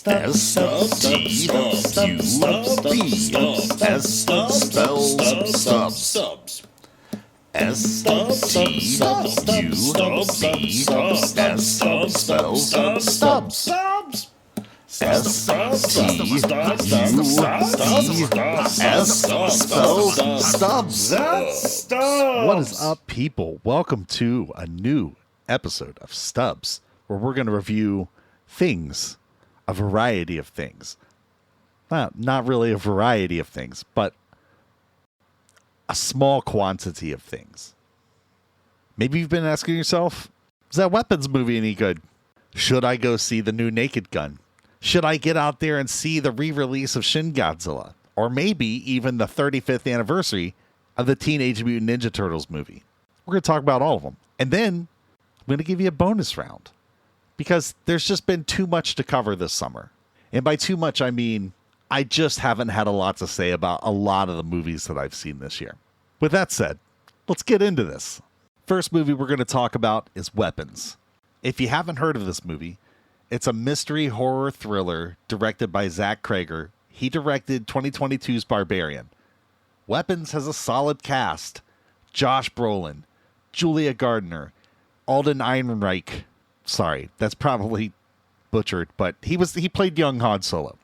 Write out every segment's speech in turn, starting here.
What is up, people? Welcome to a new episode of Stubs, where we're going to review things, a variety of things. Not really a variety of things, but a small quantity of things. Maybe you've been asking yourself, is that Weapons movie any good? Should I go see the new Naked Gun? Should I get out there and see the re-release of Shin Godzilla? Or maybe even the 35th anniversary of the Teenage Mutant Ninja Turtles movie? We're going to talk about all of them. And then I'm going to give you a bonus round, because there's just been too much to cover this summer. And by too much, I mean I just haven't had a lot to say about a lot of the movies that I've seen this year. With that said, let's get into this. First movie we're going to talk about is Weapons. If you haven't heard of this movie, it's a mystery horror thriller directed by Zach Cregger. He directed 2022's Barbarian. Weapons has a solid cast. Josh Brolin, Julia Gardner, Alden Ehrenreich. Sorry, that's probably butchered, but he played young Han Solo.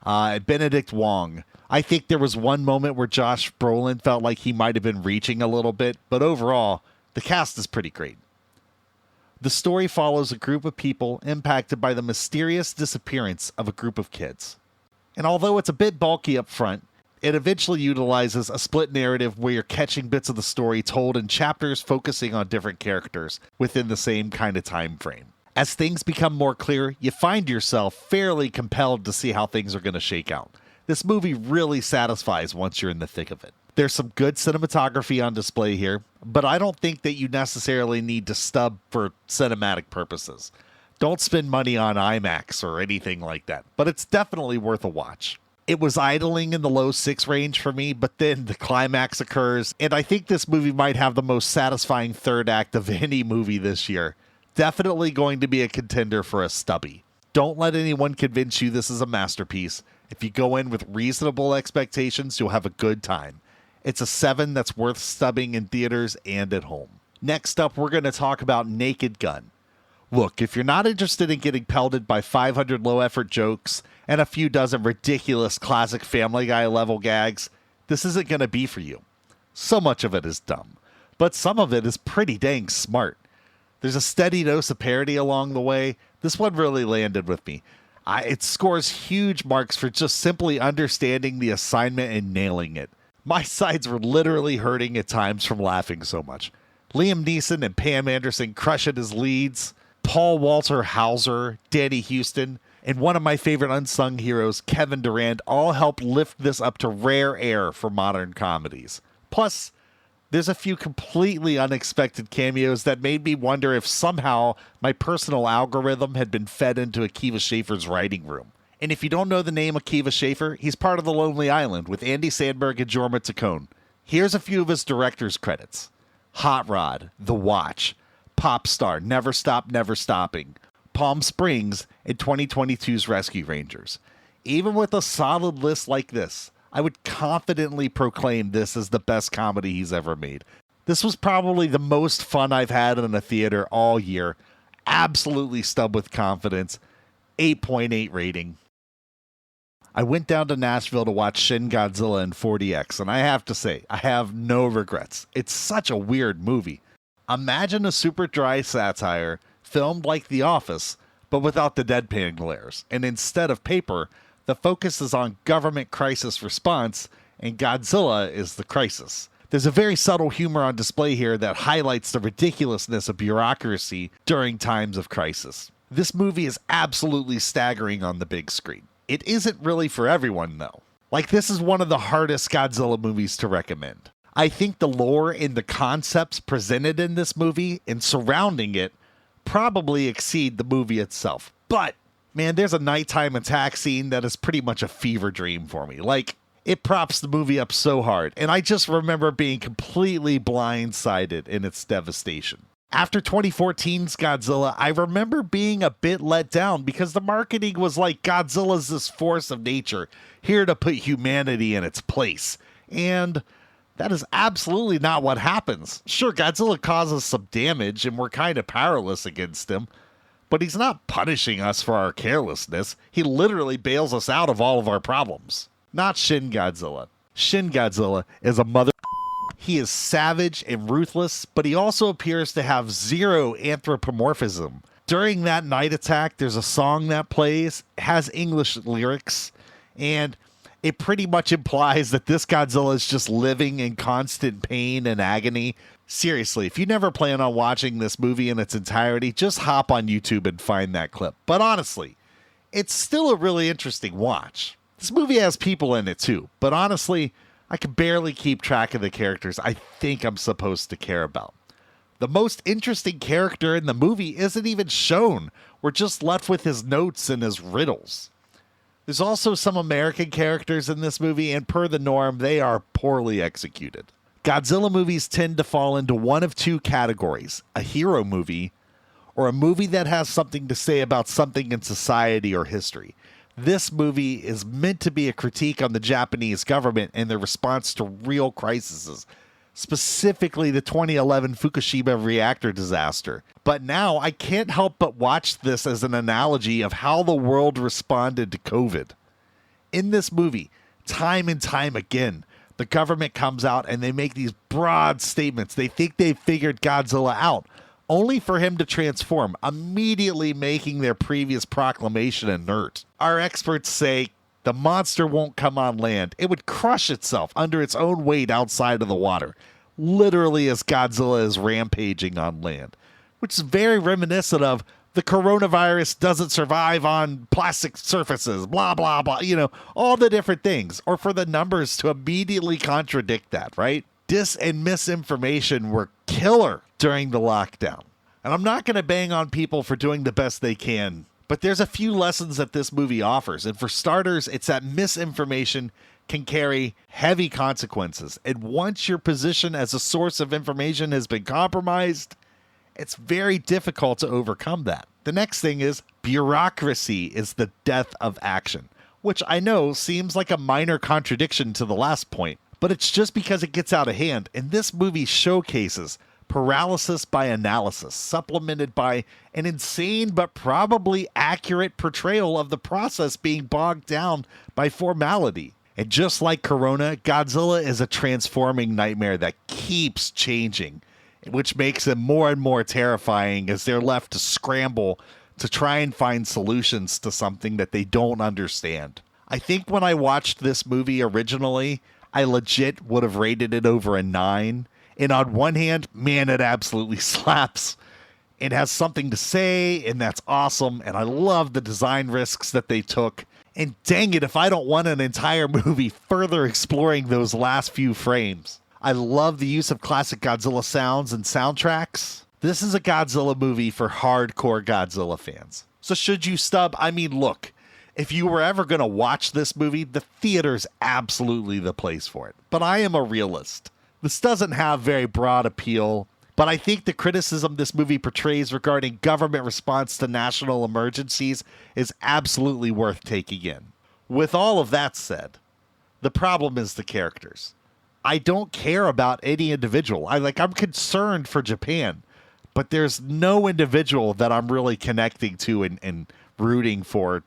Benedict Wong. I think there was one moment where Josh Brolin felt like he might have been reaching a little bit, but overall, the cast is pretty great. The story follows a group of people impacted by the mysterious disappearance of a group of kids. And although it's a bit bulky up front, it eventually utilizes a split narrative where you're catching bits of the story told in chapters focusing on different characters within the same kind of time frame. As things become more clear, you find yourself fairly compelled to see how things are going to shake out. This movie really satisfies once you're in the thick of it. There's some good cinematography on display here, but I don't think that you necessarily need to stub for cinematic purposes. Don't spend money on IMAX or anything like that, but it's definitely worth a watch. It was idling in the low 6 range for me, but then the climax occurs, and I think this movie might have the most satisfying third act of any movie this year. Definitely going to be a contender for a stubby. Don't let anyone convince you this is a masterpiece. If you go in with reasonable expectations, you'll have a good time. It's a 7 that's worth stubbing in theaters and at home. Next up, we're going to talk about Naked Gun. Look, if you're not interested in getting pelted by 500 low-effort jokes and a few dozen ridiculous classic Family Guy level gags, this isn't going to be for you. So much of it is dumb, but some of it is pretty dang smart. There's a steady dose of parody along the way. This one really landed with me. It scores huge marks for just simply understanding the assignment and nailing it. My sides were literally hurting at times from laughing so much. Liam Neeson and Pam Anderson crush it as leads. Paul Walter Hauser, Danny Houston, and one of my favorite unsung heroes, Kevin Durant, all help lift this up to rare air for modern comedies. Plus, there's a few completely unexpected cameos that made me wonder if somehow my personal algorithm had been fed into Akiva Schaffer's writing room. And if you don't know the name Akiva Schaffer, he's part of The Lonely Island with Andy Samberg and Jorma Taccone. Here's a few of his director's credits. Hot Rod, The Watch, Pop Star, Never Stop, Never Stopping, Palm Springs, and 2022's Rescue Rangers. Even with a solid list like this, I would confidently proclaim this as the best comedy he's ever made. This was probably the most fun I've had in a theater all year. Absolutely stubbed with confidence. 8.8 rating. I went down to Nashville to watch Shin Godzilla in 4DX, and I have to say, I have no regrets. It's such a weird movie. Imagine a super dry satire filmed like The Office, but without the deadpan glares. And instead of paper, the focus is on government crisis response, and Godzilla is the crisis. There's a very subtle humor on display here that highlights the ridiculousness of bureaucracy during times of crisis. This movie is absolutely staggering on the big screen. It isn't really for everyone, though. Like, this is one of the hardest Godzilla movies to recommend. I think the lore and the concepts presented in this movie and surrounding it probably exceed the movie itself. But, man, there's a nighttime attack scene that is pretty much a fever dream for me. Like, it props the movie up so hard, and I just remember being completely blindsided in its devastation. After 2014's Godzilla, I remember being a bit let down because the marketing was like Godzilla's this force of nature, here to put humanity in its place. And that is absolutely not what happens. Sure, Godzilla causes some damage and we're kind of powerless against him, but he's not punishing us for our carelessness. He literally bails us out of all of our problems. Not Shin Godzilla. Shin Godzilla is a mother. He is savage and ruthless, but he also appears to have zero anthropomorphism. During that night attack, there's a song that plays, has English lyrics, and it pretty much implies that this Godzilla is just living in constant pain and agony. Seriously, if you never plan on watching this movie in its entirety, just hop on YouTube and find that clip. But honestly, it's still a really interesting watch. This movie has people in it too, but honestly, I can barely keep track of the characters I think I'm supposed to care about. The most interesting character in the movie isn't even shown. We're just left with his notes and his riddles. There's also some American characters in this movie, and per the norm, they are poorly executed. Godzilla movies tend to fall into one of two categories: a hero movie or a movie that has something to say about something in society or history. This movie is meant to be a critique on the Japanese government and their response to real crises, specifically the 2011 Fukushima reactor disaster. But now I can't help but watch this as an analogy of how the world responded to COVID. In this movie, time and time again, the government comes out and they make these broad statements. They think they've figured Godzilla out, only for him to transform, immediately making their previous proclamation inert. Our experts say the monster won't come on land. It would crush itself under its own weight outside of the water, literally as Godzilla is rampaging on land, which is very reminiscent of the coronavirus doesn't survive on plastic surfaces, blah, blah, blah, all the different things, or for the numbers to immediately contradict that, right? Dis and misinformation were killer during the lockdown. And I'm not going to bang on people for doing the best they can, but there's a few lessons that this movie offers. And for starters, it's that misinformation can carry heavy consequences. And once your position as a source of information has been compromised, it's very difficult to overcome that. The next thing is bureaucracy is the death of action, which I know seems like a minor contradiction to the last point, but it's just because it gets out of hand. And this movie showcases paralysis by analysis, supplemented by an insane but probably accurate portrayal of the process being bogged down by formality. And just like Corona, Godzilla is a transforming nightmare that keeps changing, which makes him more and more terrifying as they're left to scramble to try and find solutions to something that they don't understand. I think when I watched this movie originally, I legit would have rated it over a 9. And on one hand, man, it absolutely slaps. It has something to say, and that's awesome. And I love the design risks that they took. And dang it, if I don't want an entire movie further exploring those last few frames. I love the use of classic Godzilla sounds and soundtracks. This is a Godzilla movie for hardcore Godzilla fans. So should you stub? I mean, look, if you were ever going to watch this movie, the theater's absolutely the place for it. But I am a realist. This doesn't have very broad appeal, but I think the criticism this movie portrays regarding government response to national emergencies is absolutely worth taking in. With all of that said, the problem is the characters. I don't care about any individual. I'm concerned for Japan, but there's no individual that I'm really connecting to and rooting for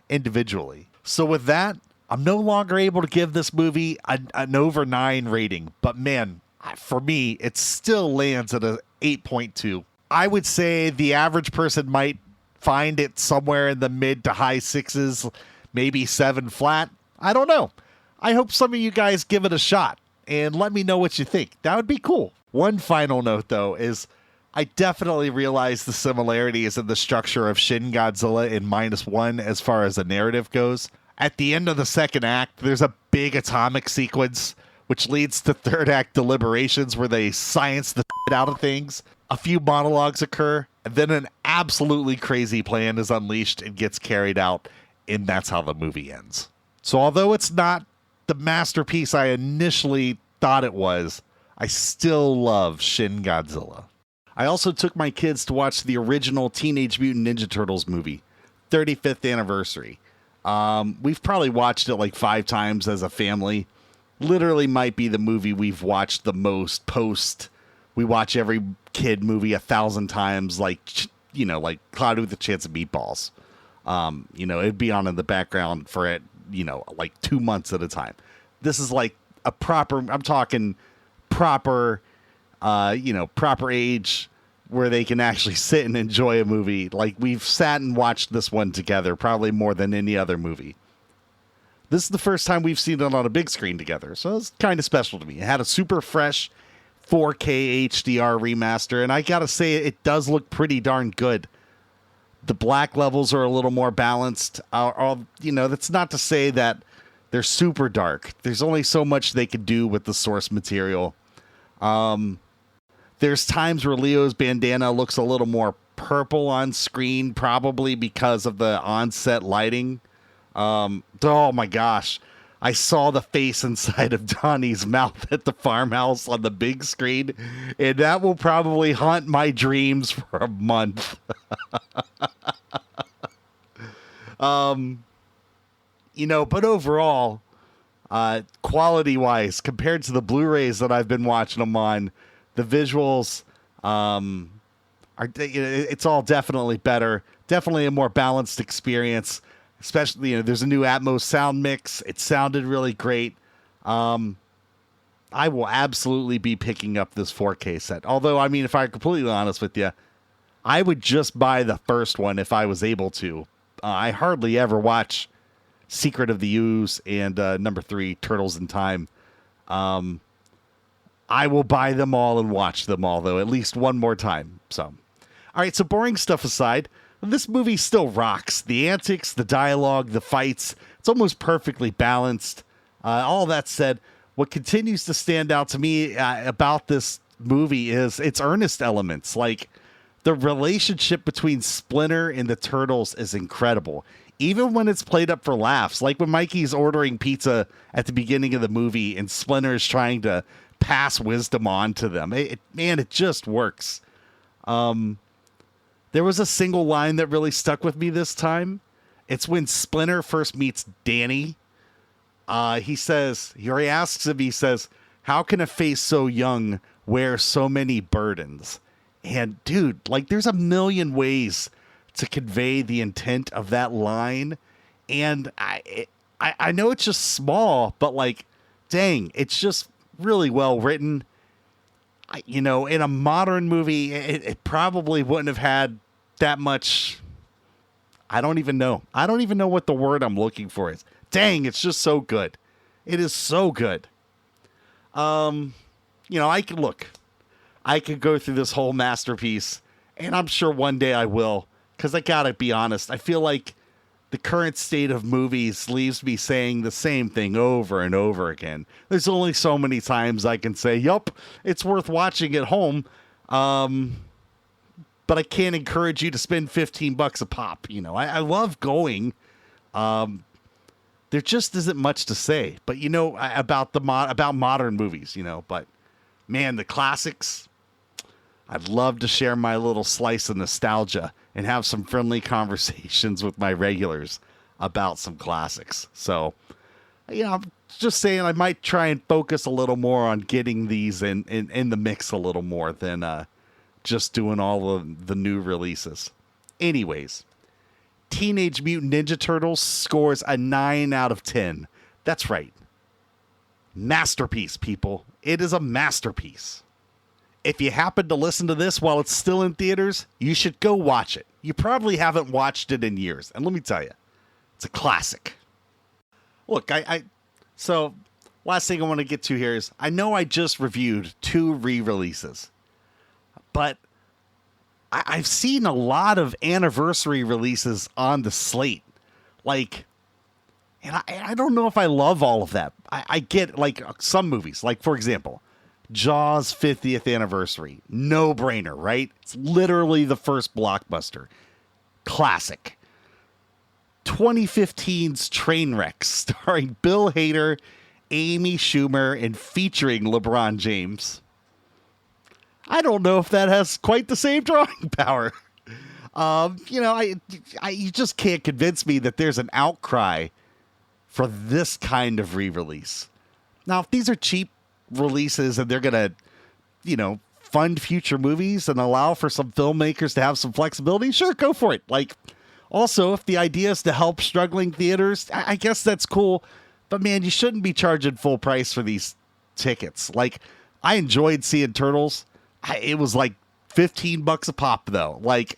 individually. So with that, I'm no longer able to give this movie an over 9 rating, but man, for me, it still lands at a 8.2. I would say the average person might find it somewhere in the mid to high 6s, maybe 7 flat. I don't know. I hope some of you guys give it a shot and let me know what you think. That would be cool. One final note, though, is I definitely realize the similarities in the structure of Shin Godzilla in -1 as far as the narrative goes. At the end of the second act, there's a big atomic sequence, which leads to third act deliberations where they science the shit out of things. A few monologues occur, and then an absolutely crazy plan is unleashed and gets carried out, and that's how the movie ends. So although it's not the masterpiece I initially thought it was, I still love Shin Godzilla. I also took my kids to watch the original Teenage Mutant Ninja Turtles movie, 35th anniversary. We've probably watched it like 5 times as a family. Literally might be the movie we've watched the most post. We watch every kid movie 1,000 times, like Cloudy with a Chance of Meatballs. It'd be on in the background for it, like 2 months at a time. This is like a proper, I'm talking proper, proper age where they can actually sit and enjoy a movie. Like, we've sat and watched this one together probably more than any other movie. This is the first time we've seen it on a big screen together, so it's kind of special to me. It had a super fresh 4K HDR remaster, and I gotta say, it does look pretty darn good. The black levels are a little more balanced. That's not to say that they're super dark. There's only so much they could do with the source material. There's times where Leo's bandana looks a little more purple on screen, probably because of the on-set lighting. Oh my gosh. I saw the face inside of Donnie's mouth at the farmhouse on the big screen, and that will probably haunt my dreams for a month. But overall, quality-wise, compared to the Blu-rays that I've been watching them on, the visuals it's all definitely better. Definitely a more balanced experience. Especially, there's a new Atmos sound mix. It sounded really great. I will absolutely be picking up this 4K set. Although, if I'm completely honest with you, I would just buy the first one if I was able to. I hardly ever watch Secret of the Ooze and number 3, Turtles in Time. I will buy them all and watch them all, though, at least one more time. So, all right, so boring stuff aside, this movie still rocks. The antics, the dialogue, the fights, it's almost perfectly balanced. All that said, what continues to stand out to me about this movie is its earnest elements. Like, the relationship between Splinter and the Turtles is incredible. Even when it's played up for laughs, like when Mikey's ordering pizza at the beginning of the movie and Splinter is trying to pass wisdom on to them. It just works. There was a single line that really stuck with me this time. It's when Splinter first meets Danny. He says, he asks him, he says, how can a face so young wear so many burdens? And dude, like, there's a million ways to convey the intent of that line. And I know it's just small, but like, dang, it's just really well written. In a modern movie, it probably wouldn't have had that much. I don't even know what the word I'm looking for is. Dang, it's just so good. It is so good. I could go through this whole masterpiece, and I'm sure one day I will, because I gotta be honest, I feel like the current state of movies leaves me saying the same thing over and over again. There's only so many times I can say, yup, it's worth watching at home. But I can't encourage you to spend $15 a pop. I love going. There just isn't much to say, but about about modern movies, but man, the classics, I'd love to share my little slice of nostalgia and have some friendly conversations with my regulars about some classics. So, I'm just saying I might try and focus a little more on getting these in the mix a little more than just doing all of the new releases. Anyways, Teenage Mutant Ninja Turtles scores a 9 out of 10. That's right. Masterpiece, people. It is a masterpiece. If you happen to listen to this while it's still in theaters, you should go watch it. You probably haven't watched it in years. And let me tell you, it's a classic. Look, so last thing I want to get to here is, I know I just reviewed 2 re-releases, but I've seen a lot of anniversary releases on the slate. Like, and I don't know if I love all of that. I get, like, some movies, like, for example, Jaws 50th anniversary. No brainer, right? It's literally the first blockbuster. Classic. 2015's Trainwreck, starring Bill Hader, Amy Schumer, and featuring LeBron James. I don't know if that has quite the same drawing power. You just can't convince me that there's an outcry for this kind of re-release. Now, if these are cheap releases and they're going to, fund future movies and allow for some filmmakers to have some flexibility, sure, go for it. Like, also, if the idea is to help struggling theaters, I guess that's cool. But man, you shouldn't be charging full price for these tickets. Like, I enjoyed seeing Turtles. It was like $15 a pop, though. Like,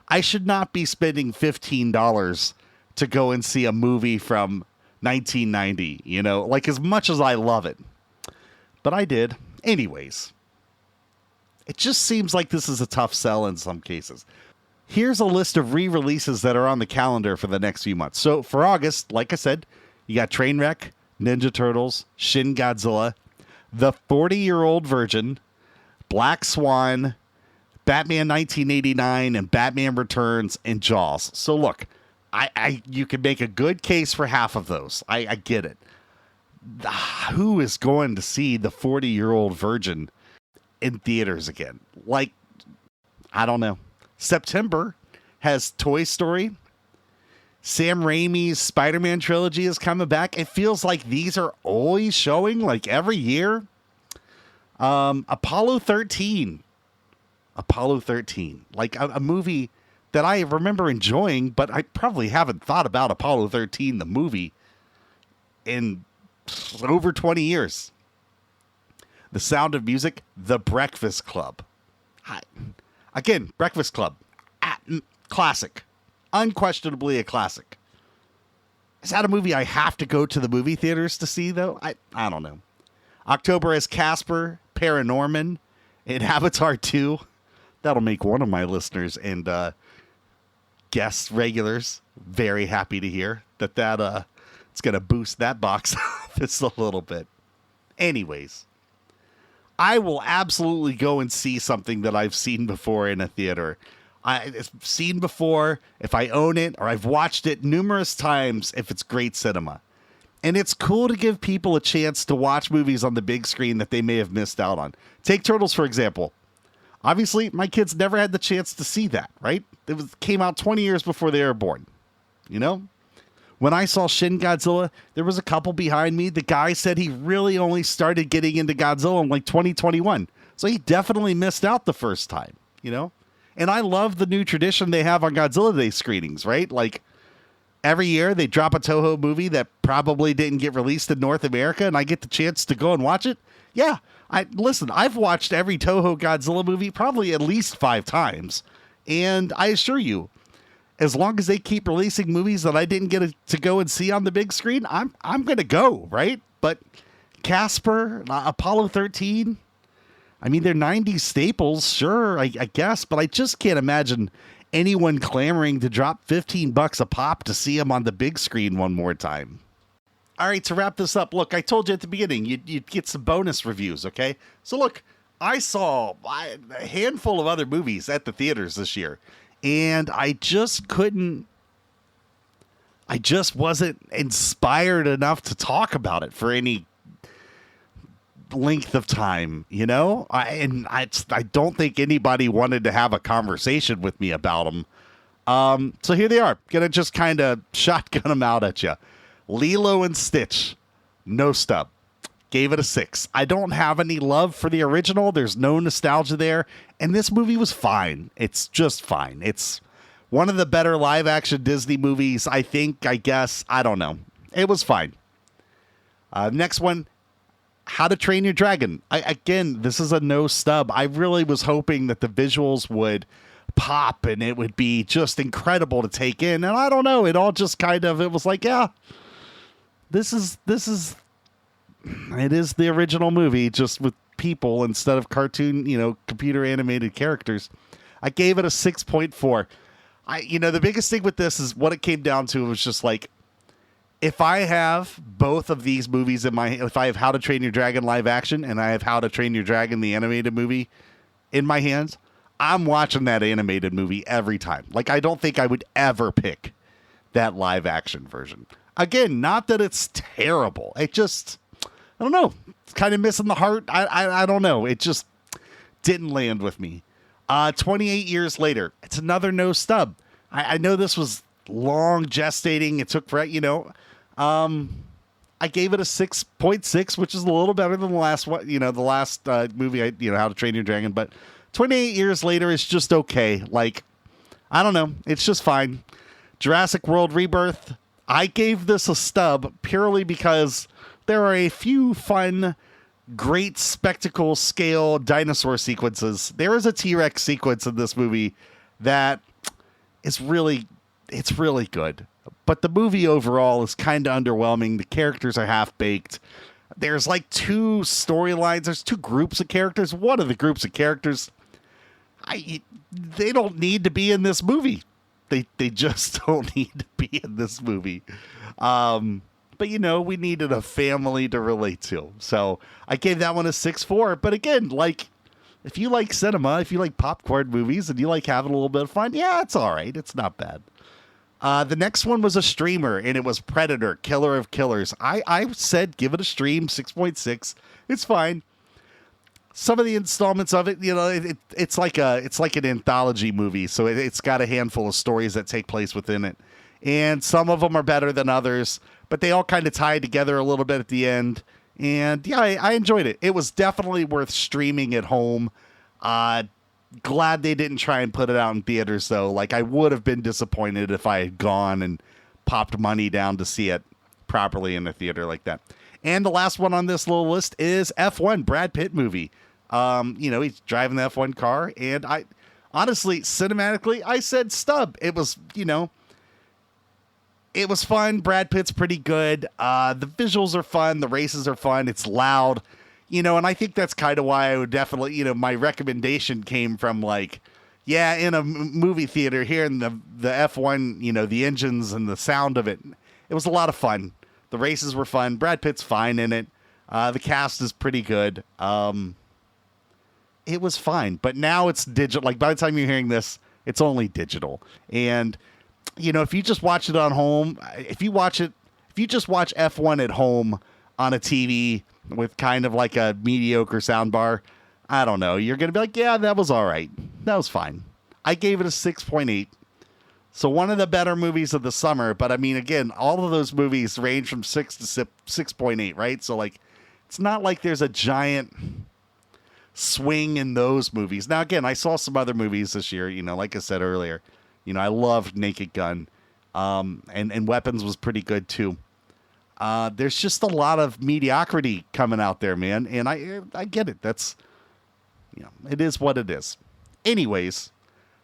I should not be spending $15 to go and see a movie from 1990, like as much as I love it. But I did. Anyways, it just seems like this is a tough sell in some cases. Here's a list of re-releases that are on the calendar for the next few months. So for August, like I said, you got Trainwreck, Ninja Turtles, Shin Godzilla, The 40-Year-Old Virgin, Black Swan, Batman 1989, and Batman Returns, and Jaws. So look, you can make a good case for half of those. I get it. Who is going to see The 40-Year-Old Virgin in theaters again? Like, I don't know. September has Toy Story. Sam Raimi's Spider-Man trilogy is coming back. It feels like these are always showing, like every year. Apollo 13. Like a movie that I remember enjoying, but I probably haven't thought about Apollo 13, the movie, in over 20 years. The Sound of Music, The Breakfast Club. Again, Breakfast Club. Classic. Unquestionably a classic. Is that a movie I have to go to the movie theaters to see, though? I don't know. October has Casper, Paranorman, and Avatar 2. That'll make one of my listeners and guest regulars very happy to hear that it's going to boost that box office a little bit. Anyways, I will absolutely go and see something that I've seen before in a theater. I've seen before, if I own it, or I've watched it numerous times if it's great cinema. And it's cool to give people a chance to watch movies on the big screen that they may have missed out on. Take Turtles, for example. Obviously, my kids never had the chance to see that, right? It came out 20 years before they were born. When I saw Shin Godzilla, there was a couple behind me. The guy said he really only started getting into Godzilla in like 2021. So he definitely missed out the first time, And I love the new tradition they have on Godzilla Day screenings, right? Like every year they drop a Toho movie that probably didn't get released in North America, and I get the chance to go and watch it. Yeah, I've watched every Toho Godzilla movie probably at least 5 times. And I assure you, as long as they keep releasing movies that I didn't get to go and see on the big screen, I'm going to go, right? But Casper, Apollo 13, I mean, they're 90s staples, sure, I guess, but I just can't imagine anyone clamoring to drop $15 a pop to see them on the big screen one more time. All right, to wrap this up, look, I told you at the beginning, you'd get some bonus reviews, okay? So look, I saw a handful of other movies at the theaters this year, and I just wasn't inspired enough to talk about it for any length of time, I don't think anybody wanted to have a conversation with me about them. So here they are, gonna just kind of shotgun them out at you. Lilo and Stitch, no stub. Gave it a 6. I don't have any love for the original. There's no nostalgia there. And this movie was fine. It's just fine. It's one of the better live action Disney movies, I guess. I don't know. It was fine. Next one, How to Train Your Dragon. Again, this is a no stub. I really was hoping that the visuals would pop and it would be just incredible to take in. And I don't know. It all just it was like, yeah, it is the original movie, just with people instead of cartoon, computer animated characters. I gave it a 6.4. The biggest thing with this is what it came down to was just like, if I have both of these movies if I have How to Train Your Dragon live action and I have How to Train Your Dragon, the animated movie in my hands, I'm watching that animated movie every time. Like, I don't think I would ever pick that live action version. Again, not that it's terrible. It just, I don't know. It's kind of missing the heart. I don't know. It just didn't land with me. 28 years later, it's another no stub. I know this was long gestating. It took for, I gave it a 6.6, which is a little better than the last one, the last movie, How to Train Your Dragon. But 28 years later is just okay. Like, I don't know. It's just fine. Jurassic World Rebirth, I gave this a stub purely because there are a few fun, great spectacle scale dinosaur sequences. There is a T-Rex sequence in this movie that is really good. But the movie overall is kind of underwhelming. The characters are half-baked. There's like two storylines. There's two groups of characters. One of the groups of characters, they don't need to be in this movie. They just don't need to be in this movie. But, we needed a family to relate to. So I gave that one a 6.4. But again, like, if you like cinema, if you like popcorn movies, and you like having a little bit of fun, yeah, it's all right. It's not bad. The next one was a streamer, and it was Predator, Killer of Killers. I said give it a stream, 6.6. It's fine. Some of the installments of it, it's like an anthology movie, so it's got a handful of stories that take place within it. And some of them are better than others, but they all kind of tie together a little bit at the end. And yeah, I enjoyed it. It was definitely worth streaming at home. Glad they didn't try and put it out in theaters, though. Like, I would have been disappointed if I had gone and popped money down to see it properly in a theater like that. And the last one on this little list is F1, Brad Pitt movie. He's driving the F1 car, and I honestly, cinematically, I said stub. It was, it was fun. Brad Pitt's pretty good. The visuals are fun. The races are fun. It's loud. And I think that's kind of why I would definitely, my recommendation came from like, yeah, in a movie theater, hearing the F1, the engines and the sound of it. It was a lot of fun. The races were fun. Brad Pitt's fine in it. The cast is pretty good. It was fine, but now it's digital. Like, by the time you're hearing this, it's only digital. And, if you just watch it on home, if you just watch F1 at home on a TV with kind of like a mediocre soundbar, I don't know. You're going to be like, yeah, that was all right. That was fine. I gave it a 6.8. So one of the better movies of the summer. But I mean, again, all of those movies range from 6 to 6.8, right? So like, it's not like there's a giant swing in those movies. Now, again, I saw some other movies this year, like I said earlier, I loved Naked Gun. And Weapons was pretty good too. There's just a lot of mediocrity coming out there, man. And I get it. That's, it is what it is. Anyways,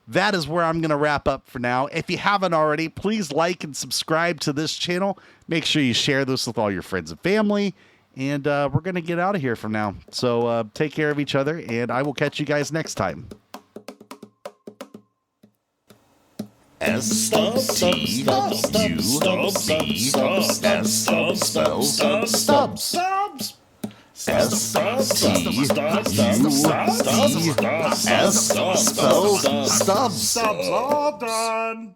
that is where I'm going to wrap up for now. If you haven't already, please like and subscribe to this channel. Make sure you share this with all your friends and family. And we're going to get out of here from now. So take care of each other, and I will catch you guys next time. Stubs all done.